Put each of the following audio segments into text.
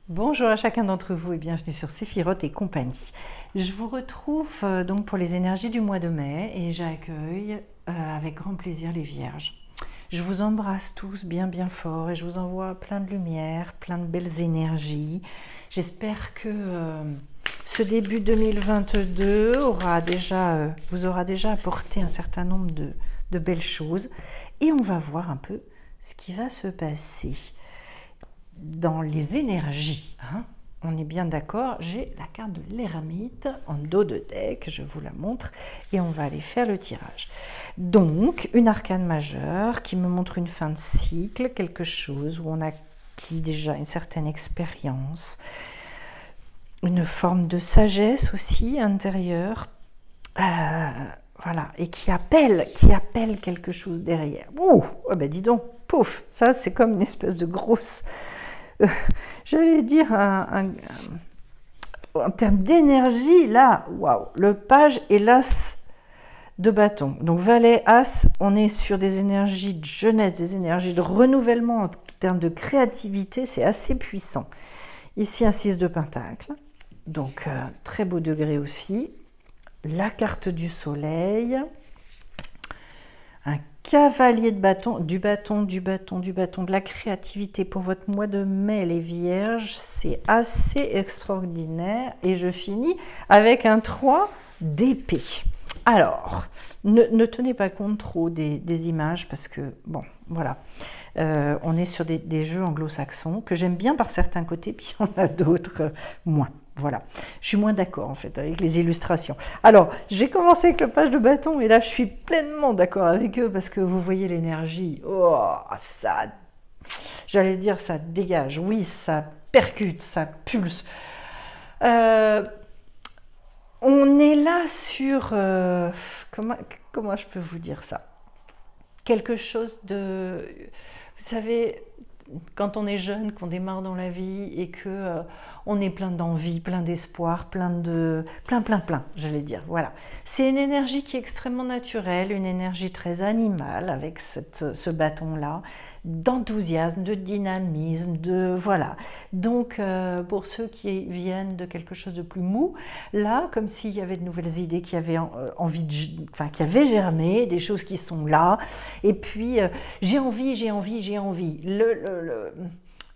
Bonjour à chacun d'entre vous et bienvenue sur Séphiroth et compagnie. Je vous retrouve donc pour les énergies du mois de mai et j'accueille avec grand plaisir les Vierges. Je vous embrasse tous bien fort et je vous envoie plein de lumière, plein de belles énergies. J'espère que ce début 2022 vous aura déjà apporté un certain nombre de belles choses et on va voir un peu ce qui va se passer. Dans les énergies, on est bien d'accord, j'ai la carte de l'Ermite en dos de deck, je vous la montre et on va aller faire le tirage. Donc, une arcane majeure qui me montre une fin de cycle, quelque chose où on a acquis déjà une certaine expérience, une forme de sagesse aussi intérieure, voilà, et qui appelle quelque chose derrière. Ouh, oh ben dis donc, pouf, ça c'est comme une espèce de grosse... j'allais dire en termes d'énergie, là, waouh, le page et l'as de bâton. Donc valet, as, on est sur des énergies de jeunesse, des énergies de renouvellement en termes de créativité, c'est assez puissant. Ici un 6 de pentacle, donc très beau degré aussi. La carte du soleil, un cavalier de bâton, de la créativité pour votre mois de mai, les Vierges, c'est assez extraordinaire. Et je finis avec un 3 d'épée. Alors, ne tenez pas compte trop des images parce que, bon, voilà, on est sur des jeux anglo-saxons que j'aime bien par certains côtés, puis on a d'autres moins. Voilà, je suis moins d'accord en fait avec les illustrations. Alors, j'ai commencé avec le page de bâton et là je suis pleinement d'accord avec eux parce que vous voyez l'énergie. Oh, ça, j'allais dire ça dégage, oui, ça percute, ça pulse. On est là sur... comment je peux vous dire ça? Quelque chose de... Vous savez... Quand on est jeune, qu'on démarre dans la vie et que on est plein d'envie, plein d'espoir, plein, j'allais dire. Voilà. C'est une énergie qui est extrêmement naturelle, une énergie très animale avec ce bâton-là, d'enthousiasme, de dynamisme, voilà. Donc, pour ceux qui viennent de quelque chose de plus mou, là, comme s'il y avait de nouvelles idées qui avaient qui avaient germé, des choses qui sont là. Et puis, j'ai envie.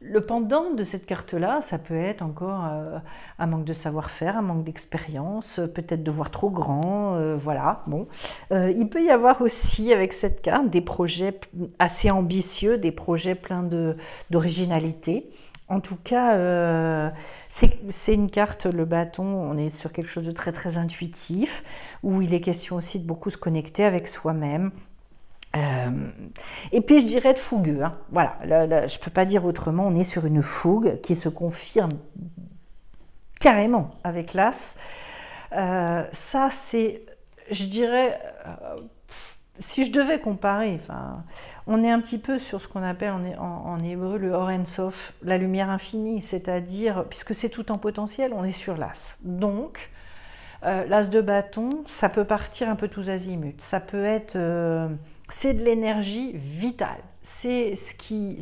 Le pendant de cette carte-là, ça peut être encore un manque de savoir-faire, un manque d'expérience, peut-être de voir trop grand, voilà. Bon, il peut y avoir aussi avec cette carte des projets assez ambitieux, des projets pleins d'originalité. En tout cas, c'est une carte, le bâton, on est sur quelque chose de très intuitif, où il est question aussi de beaucoup se connecter avec soi-même. Et puis je dirais de fougueux, voilà, là, je ne peux pas dire autrement, on est sur une fougue qui se confirme carrément avec l'as. Ça c'est, je dirais, si je devais comparer, on est un petit peu sur ce qu'on appelle en hébreu le Or En Sof, la lumière infinie, c'est-à-dire, puisque c'est tout en potentiel, on est sur l'as. Donc, l'as de bâton, ça peut partir un peu tous azimuts, ça peut être... c'est de l'énergie vitale, c'est ce qui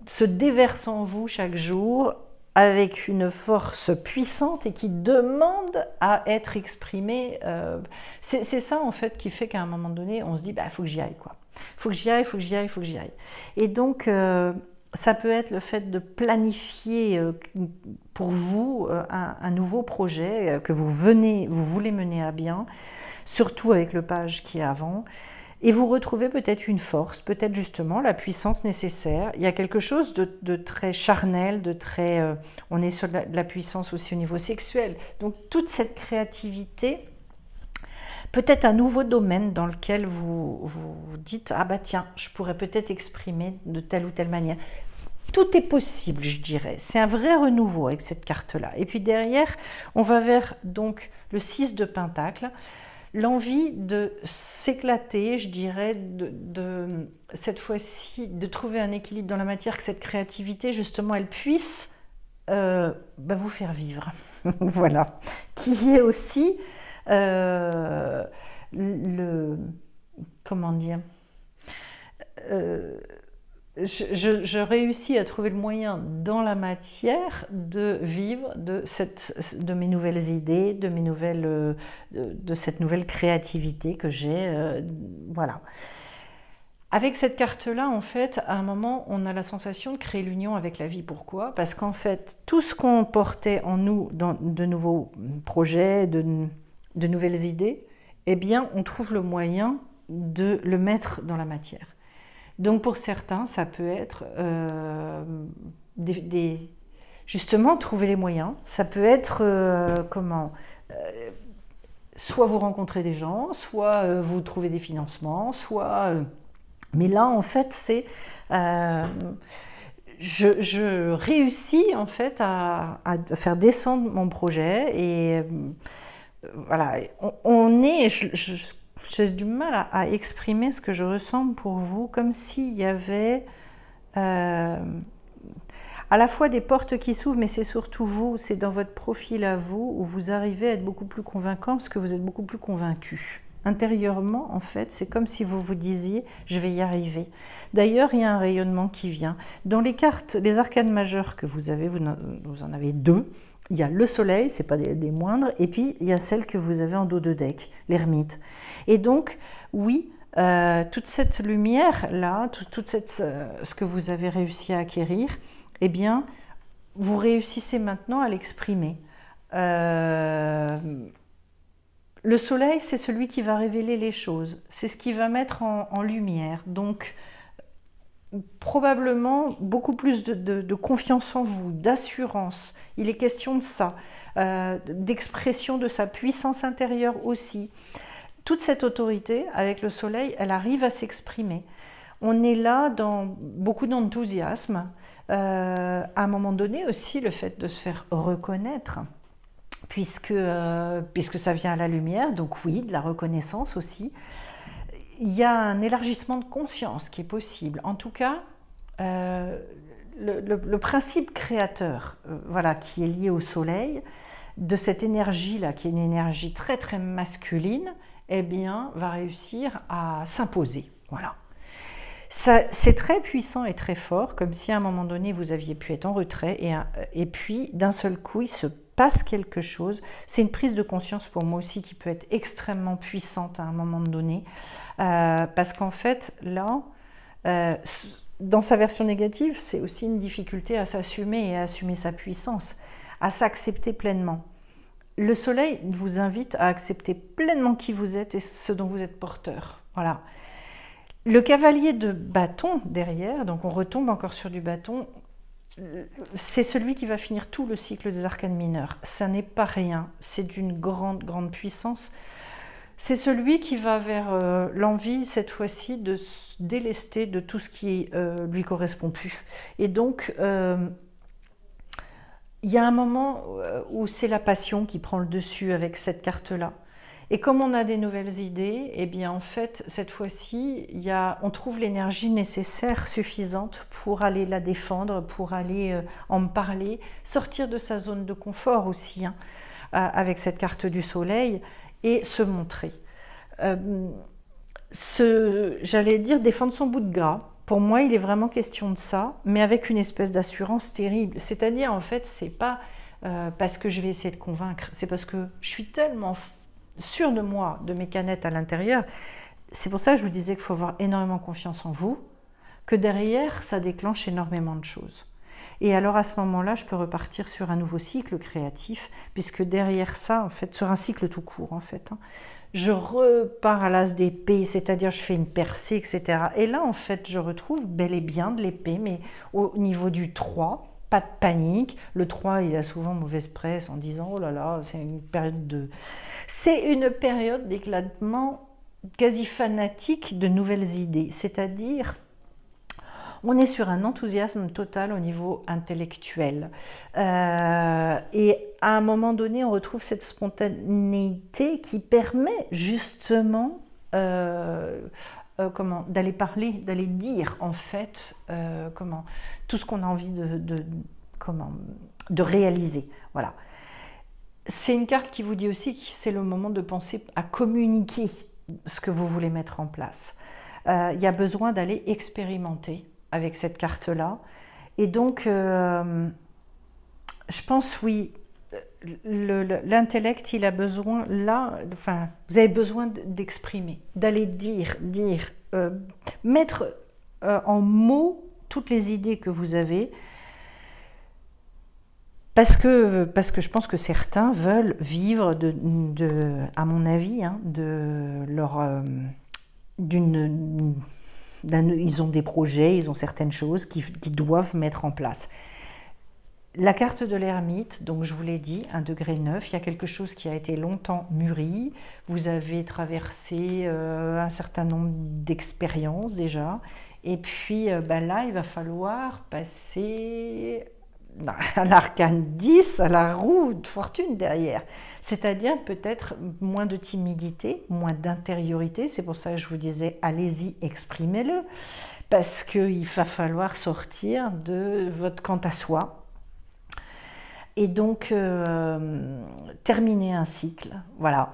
se déverse en vous chaque jour avec une force puissante et qui demande à être exprimée. C'est ça en fait qui fait qu'à un moment donné, on se dit, faut que j'y aille, quoi. Faut que j'y aille. Et donc, ça peut être le fait de planifier pour vous un nouveau projet que vous voulez mener à bien, surtout avec le page qui est avant, et vous retrouvez peut-être une force, peut-être justement la puissance nécessaire. Il y a quelque chose de très charnel, on est sur de la puissance aussi au niveau sexuel. Donc toute cette créativité, peut-être un nouveau domaine dans lequel vous dites « Ah bah tiens, je pourrais peut-être exprimer de telle ou telle manière ». Tout est possible, je dirais. C'est un vrai renouveau avec cette carte-là. Et puis derrière, on va vers donc le 6 de pentacle. L'envie de s'éclater, je dirais, cette fois-ci, de trouver un équilibre dans la matière, que cette créativité, justement, elle puisse vous faire vivre. Voilà. Qui est aussi comment dire je réussis à trouver le moyen dans la matière de vivre de mes nouvelles idées, de cette nouvelle créativité que j'ai. Voilà. Avec cette carte-là, en fait, à un moment, on a la sensation de créer l'union avec la vie. Pourquoi? Parce qu'en fait, tout ce qu'on portait en nous, dans de nouveaux projets, de nouvelles idées, eh bien, on trouve le moyen de le mettre dans la matière. Donc, pour certains, ça peut être justement trouver les moyens. Ça peut être soit vous rencontrez des gens, soit vous trouvez des financements, soit mais là, en fait, c'est je réussis en fait à faire descendre mon projet et voilà, on est. J'ai du mal à exprimer ce que je ressens pour vous, comme s'il y avait à la fois des portes qui s'ouvrent, mais c'est surtout vous, c'est dans votre profil à vous, où vous arrivez à être beaucoup plus convaincant, parce que vous êtes beaucoup plus convaincu. Intérieurement, en fait, c'est comme si vous vous disiez « je vais y arriver ». D'ailleurs, il y a un rayonnement qui vient. Dans les cartes, les arcanes majeures que vous avez, vous en avez deux. Il y a le soleil, c'est pas des moindres, et puis il y a celle que vous avez en dos de deck, l'ermite. Et donc, oui, toute cette lumière-là, ce que vous avez réussi à acquérir, eh bien, vous réussissez maintenant à l'exprimer. Le soleil, c'est celui qui va révéler les choses, c'est ce qui va mettre en lumière. Donc, probablement beaucoup plus de confiance en vous, d'assurance. Il est question de ça, d'expression de sa puissance intérieure aussi. Toute cette autorité, avec le soleil, elle arrive à s'exprimer. On est là dans beaucoup d'enthousiasme. À un moment donné aussi, le fait de se faire reconnaître, puisque ça vient à la lumière, donc oui, de la reconnaissance aussi. Il y a un élargissement de conscience qui est possible. En tout cas, le principe créateur, voilà, qui est lié au soleil, de cette énergie-là, qui est une énergie très très masculine, eh bien, va réussir à s'imposer. Voilà. C'est très puissant et très fort, comme si à un moment donné, vous aviez pu être en retrait, et puis d'un seul coup, il se passe quelque chose. C'est une prise de conscience pour moi aussi qui peut être extrêmement puissante à un moment donné, parce qu'en fait, là, dans sa version négative, c'est aussi une difficulté à s'assumer et à assumer sa puissance, à s'accepter pleinement. Le soleil vous invite à accepter pleinement qui vous êtes et ce dont vous êtes porteur. Voilà. Le cavalier de bâton derrière, donc on retombe encore sur du bâton, c'est celui qui va finir tout le cycle des arcanes mineurs. Ça n'est pas rien, c'est d'une grande, grande puissance. C'est celui qui va vers l'envie, cette fois-ci, de se délester de tout ce qui lui correspond plus. Et donc, il y a un moment où c'est la passion qui prend le dessus avec cette carte-là. Et comme on a des nouvelles idées, eh bien en fait, cette fois-ci, on trouve l'énergie nécessaire, suffisante pour aller la défendre, pour aller en parler, sortir de sa zone de confort aussi, hein, avec cette carte du soleil, et se montrer. J'allais dire défendre son bout de gras. Pour moi, il est vraiment question de ça, mais avec une espèce d'assurance terrible. C'est-à-dire, en fait, c'est pas parce que je vais essayer de convaincre, c'est parce que je suis tellement sûre de moi, de mes canettes à l'intérieur. C'est pour ça que je vous disais qu'il faut avoir énormément confiance en vous, que derrière, ça déclenche énormément de choses. Et alors à ce moment-là, je peux repartir sur un nouveau cycle créatif, puisque derrière ça, en fait, sur un cycle tout court, en fait, hein, je repars à l'as d'épée, c'est-à-dire je fais une percée, etc. Et là, en fait, je retrouve bel et bien de l'épée, mais au niveau du 3, pas de panique. Le 3, il a souvent mauvaise presse en disant « Oh là là, c'est une période de… » C'est une période d'éclatement quasi fanatique de nouvelles idées, c'est-à-dire on est sur un enthousiasme total au niveau intellectuel. Et à un moment donné, on retrouve cette spontanéité qui permet justement d'aller parler, d'aller dire en fait tout ce qu'on a envie de réaliser. Voilà. C'est une carte qui vous dit aussi que c'est le moment de penser à communiquer ce que vous voulez mettre en place. Il y a besoin d'aller expérimenter avec cette carte-là. Et donc, je pense, oui, l'intellect, il a besoin, là, enfin, vous avez besoin d'exprimer, d'aller dire, mettre en mots toutes les idées que vous avez, parce que je pense que certains veulent vivre à mon avis, hein, de leur ils ont des projets, ils ont certaines choses qu'ils doivent mettre en place. La carte de l'ermite, donc je vous l'ai dit, 1,9 degré, il y a quelque chose qui a été longtemps mûri, vous avez traversé un certain nombre d'expériences déjà, et puis là il va falloir passer à l'arcane 10, à la roue de fortune derrière, c'est-à-dire peut-être moins de timidité, moins d'intériorité, c'est pour ça que je vous disais allez-y, exprimez-le, parce qu'il va falloir sortir de votre quant à soi, et donc terminer un cycle, voilà.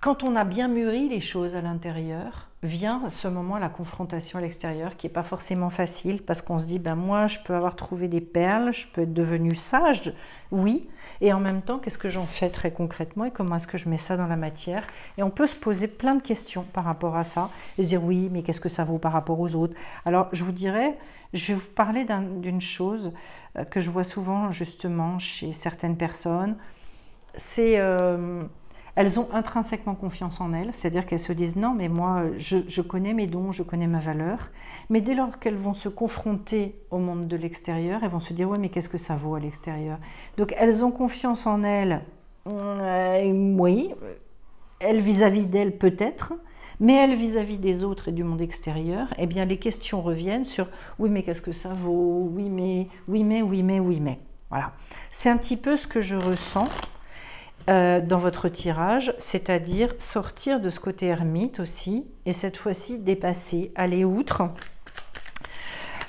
Quand on a bien mûri les choses à l'intérieur, vient à ce moment la confrontation à l'extérieur qui n'est pas forcément facile parce qu'on se dit, ben moi je peux avoir trouvé des perles, je peux être devenu sage, oui, et en même temps qu'est-ce que j'en fais très concrètement et comment est-ce que je mets ça dans la matière, et on peut se poser plein de questions par rapport à ça et se dire oui mais qu'est-ce que ça vaut par rapport aux autres. Alors je vous dirais, je vais vous parler d'une chose que je vois souvent justement chez certaines personnes, c'est elles ont intrinsèquement confiance en elles, c'est-à-dire qu'elles se disent non mais moi je connais mes dons, je connais ma valeur, mais dès lors qu'elles vont se confronter au monde de l'extérieur, elles vont se dire oui mais qu'est-ce que ça vaut à l'extérieur. Donc elles ont confiance en elles, oui, elles vis-à-vis d'elles peut-être, mais elles vis-à-vis des autres et du monde extérieur, eh bien les questions reviennent sur oui mais qu'est-ce que ça vaut, oui mais, voilà. C'est un petit peu ce que je ressens dans votre tirage, c'est-à-dire sortir de ce côté ermite aussi, et cette fois-ci dépasser, aller outre.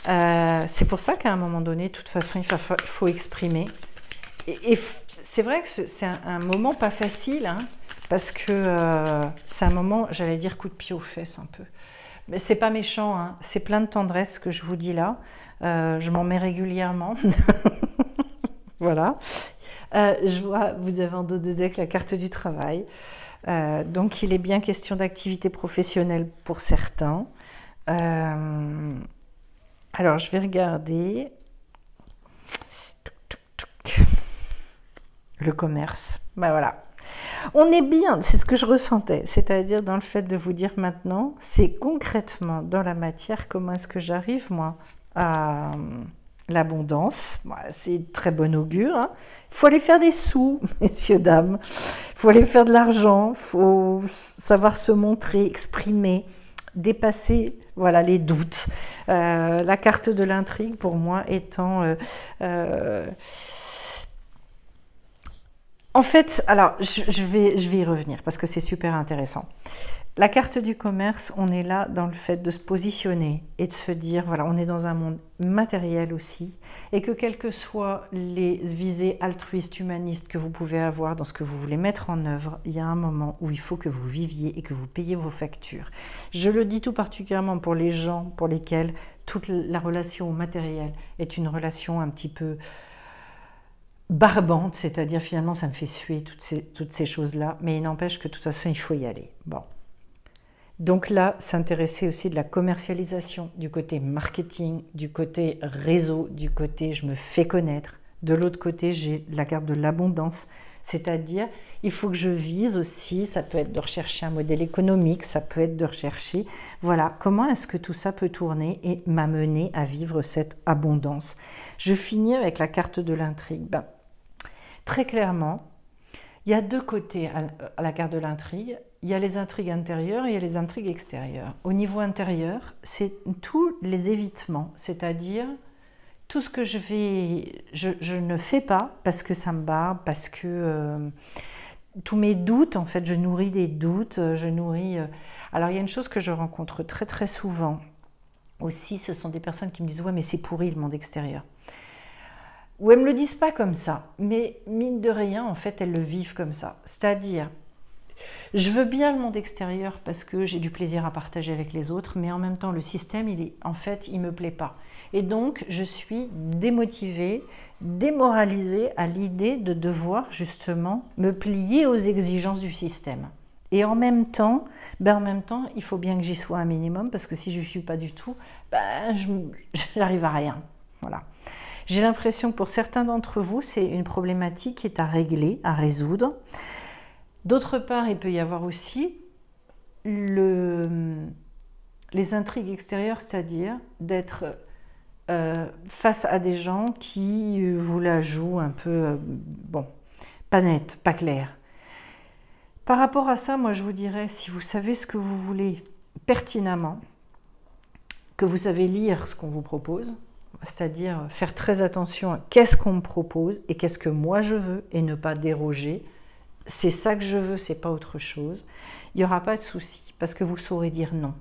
C'est pour ça qu'à un moment donné, de toute façon, il faut exprimer. Et c'est vrai que c'est un moment pas facile, hein, parce que c'est un moment, j'allais dire coup de pied aux fesses un peu. Mais c'est pas méchant, hein, c'est plein de tendresse que je vous dis là. Je m'en mets régulièrement. Voilà. Je vois, vous avez en dos de deck la carte du travail. Donc, il est bien question d'activité professionnelle pour certains. Alors, je vais regarder. Le commerce. Ben voilà. On est bien, c'est ce que je ressentais. C'est-à-dire dans le fait de vous dire maintenant, c'est concrètement dans la matière, comment est-ce que j'arrive, moi, à l'abondance. Voilà, c'est très bon augure. Hein. Il faut aller faire des sous, messieurs, dames. Il faut aller faire de l'argent. Il faut savoir se montrer, exprimer, dépasser voilà, les doutes. La carte de l'intrigue, pour moi, étant... En fait, alors, je vais y revenir parce que c'est super intéressant. La carte du commerce, on est là dans le fait de se positionner et de se dire, voilà, on est dans un monde matériel aussi, et que quelles que soient les visées altruistes, humanistes que vous pouvez avoir dans ce que vous voulez mettre en œuvre, il y a un moment où il faut que vous viviez et que vous payiez vos factures. Je le dis tout particulièrement pour les gens pour lesquels toute la relation au matériel est une relation un petit peu barbante, c'est-à-dire finalement ça me fait suer toutes ces choses-là, mais il n'empêche que de toute façon il faut y aller. Bon. Donc là, s'intéresser aussi de la commercialisation, du côté marketing, du côté réseau, du côté je me fais connaître. De l'autre côté, j'ai la carte de l'abondance, c'est-à-dire il faut que je vise aussi, ça peut être de rechercher un modèle économique, ça peut être de rechercher, voilà, comment est-ce que tout ça peut tourner et m'amener à vivre cette abondance. Je finis avec la carte de l'intrigue. Ben, très clairement, il y a deux côtés à la carte de l'intrigue. Il y a les intrigues intérieures et il y a les intrigues extérieures. Au niveau intérieur, c'est tous les évitements, c'est-à-dire tout ce que je ne fais pas parce que ça me barbe, parce que tous mes doutes, en fait, je nourris des doutes, je nourris... Alors, il y a une chose que je rencontre très très souvent aussi, ce sont des personnes qui me disent « Ouais, mais c'est pourri le monde extérieur ». Ou elles ne me le disent pas comme ça, mais mine de rien, en fait, elles le vivent comme ça. C'est-à-dire, Je veux bien le monde extérieur parce que j'ai du plaisir à partager avec les autres, mais en même temps, le système, en fait, il me plaît pas. Et donc, je suis démotivée, démoralisée à l'idée de devoir justement me plier aux exigences du système. Et en même temps, il faut bien que j'y sois un minimum, parce que si je ne suis pas du tout, je n'arrive à rien. Voilà. J'ai l'impression que pour certains d'entre vous, c'est une problématique qui est à régler, à résoudre. D'autre part, il peut y avoir aussi les intrigues extérieures, c'est-à-dire d'être face à des gens qui vous la jouent un peu, pas nette, pas claire. Par rapport à ça, moi je vous dirais, si vous savez ce que vous voulez pertinemment, que vous savez lire ce qu'on vous propose, c'est-à-dire faire très attention à qu'est-ce qu'on me propose et qu'est-ce que moi je veux et ne pas déroger, c'est ça que je veux, c'est pas autre chose, il n'y aura pas de souci parce que vous saurez dire non.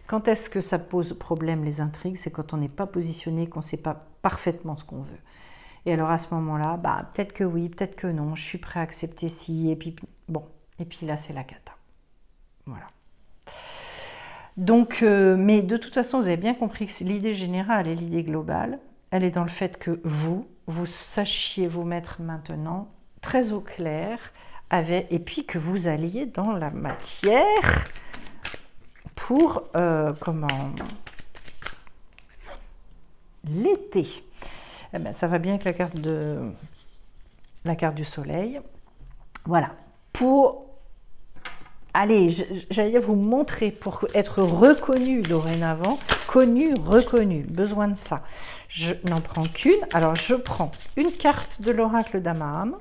Quand est-ce que ça pose problème les intrigues? C'est quand on n'est pas positionné, qu'on ne sait pas parfaitement ce qu'on veut. Et alors à ce moment-là, peut-être que oui, peut-être que non, je suis prêt à accepter si, et puis bon. Et puis là, c'est la cata. Voilà. Donc, mais de toute façon, vous avez bien compris que l'idée générale et l'idée globale, elle est dans le fait que vous sachiez vous mettre maintenant très au clair, et puis que vous alliez dans la matière pour, l'été. Eh bien, ça va bien avec la carte du soleil. Voilà. Pour j'allais vous montrer, pour être reconnu dorénavant, connu, reconnu, besoin de ça. Je n'en prends qu'une. Alors, je prends une carte de l'oracle d'Amaham,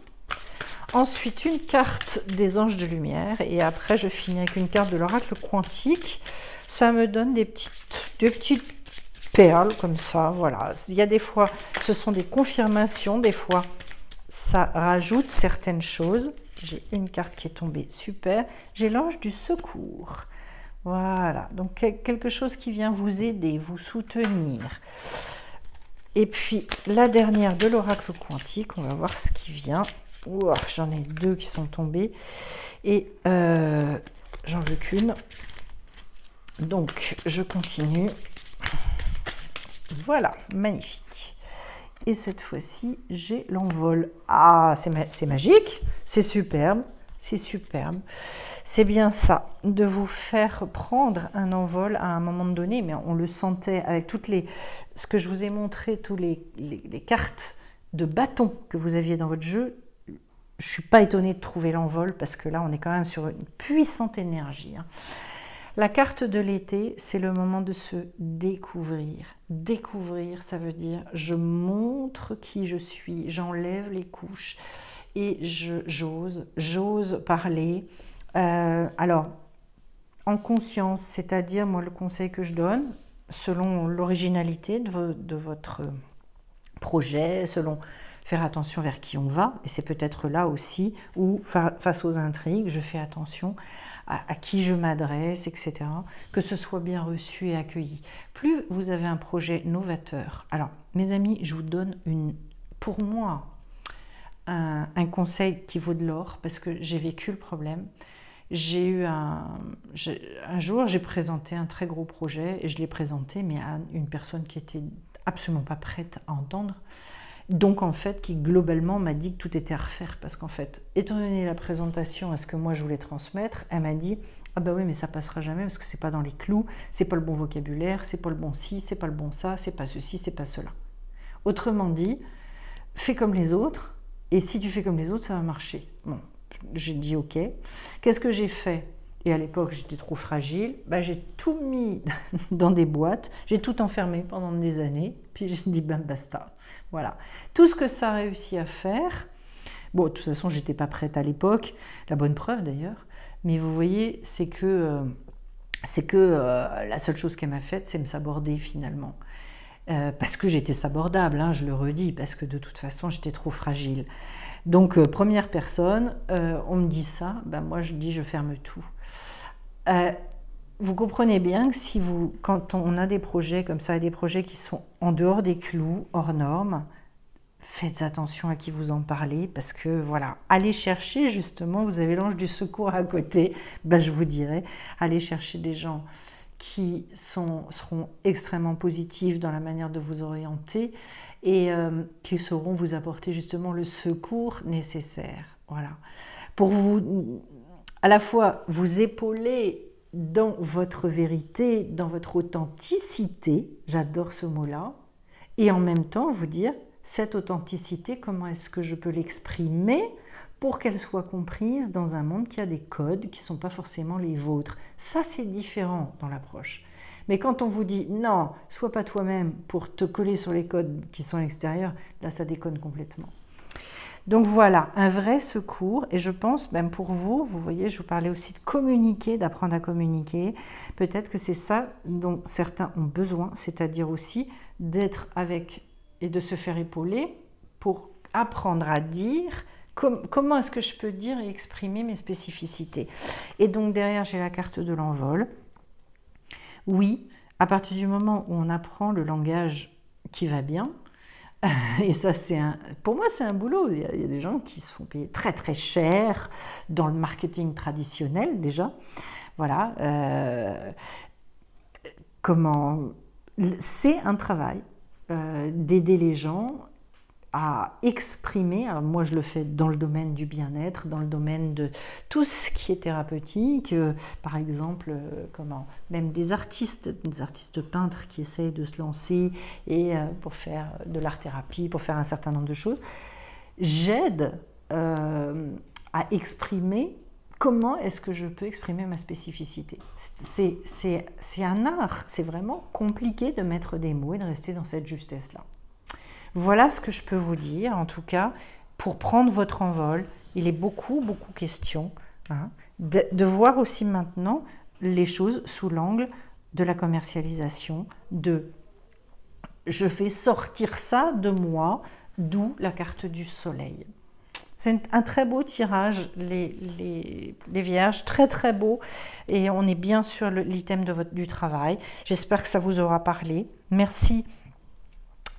ensuite une carte des anges de lumière, et après, je finis avec une carte de l'oracle quantique. Ça me donne des petites perles comme ça, voilà. Il y a des fois, ce sont des confirmations, des fois, ça rajoute certaines choses. J'ai une carte qui est tombée, super. J'ai l'ange du secours. Voilà, donc quelque chose qui vient vous aider, vous soutenir. Et puis, la dernière de l'oracle quantique, on va voir ce qui vient. J'en ai deux qui sont tombés. Et j'en veux qu'une. Donc, je continue. Voilà, magnifique. Et cette fois-ci, j'ai l'envol. Ah, c'est magique, c'est superbe, c'est superbe. C'est bien ça, de vous faire prendre un envol à un moment donné, mais on le sentait avec ce que je vous ai montré, tous les cartes de bâton que vous aviez dans votre jeu. Je ne suis pas étonnée de trouver l'envol, parce que là, on est quand même sur une puissante énergie. La carte de l'été, c'est le moment de se découvrir. Découvrir, ça veut dire je montre qui je suis, j'enlève les couches et j'ose parler. Alors, en conscience, c'est-à-dire, moi, le conseil que je donne, selon l'originalité de votre projet, selon faire attention vers qui on va, et c'est peut-être là aussi où, face aux intrigues, je fais attention à qui je m'adresse, etc., que ce soit bien reçu et accueilli. Plus vous avez un projet novateur, alors, mes amis, je vous donne pour moi, un conseil qui vaut de l'or, parce que j'ai vécu le problème. J'ai eu un jour, j'ai présenté un très gros projet, et je l'ai présenté, mais à une personne qui était absolument pas prête à entendre. Donc, en fait, qui globalement m'a dit que tout était à refaire. Parce qu'en fait, étant donné la présentation à ce que moi je voulais transmettre, elle m'a dit « Ah bah oui, mais ça passera jamais parce que c'est pas dans les clous, c'est pas le bon vocabulaire, c'est pas le bon ci, c'est pas le bon ça, c'est pas ceci, c'est pas cela. » Autrement dit, fais comme les autres, et si tu fais comme les autres, ça va marcher. Bon, j'ai dit « Ok ». Qu'est-ce que j'ai fait? Et à l'époque, j'étais trop fragile. J'ai tout mis dans des boîtes, j'ai tout enfermé pendant des années, puis j'ai dit « basta ». Voilà, tout ce que ça a réussi à faire, bon, de toute façon, j'étais pas prête à l'époque, la bonne preuve d'ailleurs, mais vous voyez, c'est que la seule chose qu'elle m'a faite, c'est me saborder finalement. Parce que j'étais sabordable, hein, je le redis, parce que de toute façon, j'étais trop fragile. Donc, première personne, on me dit ça, moi je dis je ferme tout. Vous comprenez bien que quand on a des projets comme ça, des projets qui sont en dehors des clous, hors normes, faites attention à qui vous en parlez, parce que voilà, allez chercher justement, vous avez l'ange du secours à côté, ben, je vous dirais, allez chercher des gens qui seront extrêmement positifs dans la manière de vous orienter et qui sauront vous apporter justement le secours nécessaire. Voilà. Pour vous, à la fois vous épauler dans votre vérité, dans votre authenticité, j'adore ce mot-là, et en même temps vous dire, cette authenticité, comment est-ce que je peux l'exprimer pour qu'elle soit comprise dans un monde qui a des codes qui ne sont pas forcément les vôtres. Ça, c'est différent dans l'approche. Mais quand on vous dit « non, sois pas toi-même pour te coller sur les codes qui sont à l'extérieur », là, ça déconne complètement. Donc voilà, un vrai secours, et je pense, même pour vous, vous voyez, je vous parlais aussi de communiquer, d'apprendre à communiquer, peut-être que c'est ça dont certains ont besoin, c'est-à-dire aussi d'être avec et de se faire épauler pour apprendre à dire comment est-ce que je peux dire et exprimer mes spécificités. Et donc derrière, j'ai la carte de l'envol. Oui, à partir du moment où on apprend le langage qui va bien, et ça, pour moi, c'est un boulot. Il y a des gens qui se font payer très très cher dans le marketing traditionnel déjà. Voilà. C'est un travail d'aider les gens à exprimer. Alors moi, je le fais dans le domaine du bien-être, dans le domaine de tout ce qui est thérapeutique. Par exemple, même des artistes peintres qui essayent de se lancer et pour faire de l'art-thérapie, pour faire un certain nombre de choses. J'aide à exprimer comment est-ce que je peux exprimer ma spécificité. C'est un art, c'est vraiment compliqué de mettre des mots et de rester dans cette justesse-là. Voilà ce que je peux vous dire, en tout cas, pour prendre votre envol. Il est beaucoup question de voir aussi maintenant les choses sous l'angle de la commercialisation, je fais sortir ça de moi, d'où la carte du soleil. C'est un très beau tirage, les vierges, très très beau, et on est bien sur l'item du travail. J'espère que ça vous aura parlé. Merci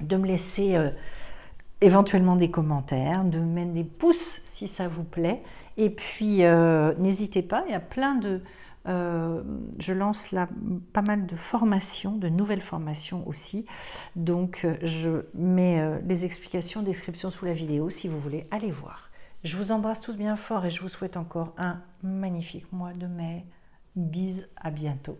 de me laisser éventuellement des commentaires, de me mettre des pouces si ça vous plaît. Et puis, n'hésitez pas, il y a plein de... je lance là pas mal de formations, de nouvelles formations aussi. Donc, je mets les explications, descriptions sous la vidéo si vous voulez aller voir. Je vous embrasse tous bien fort et je vous souhaite encore un magnifique mois de mai. Bise, à bientôt.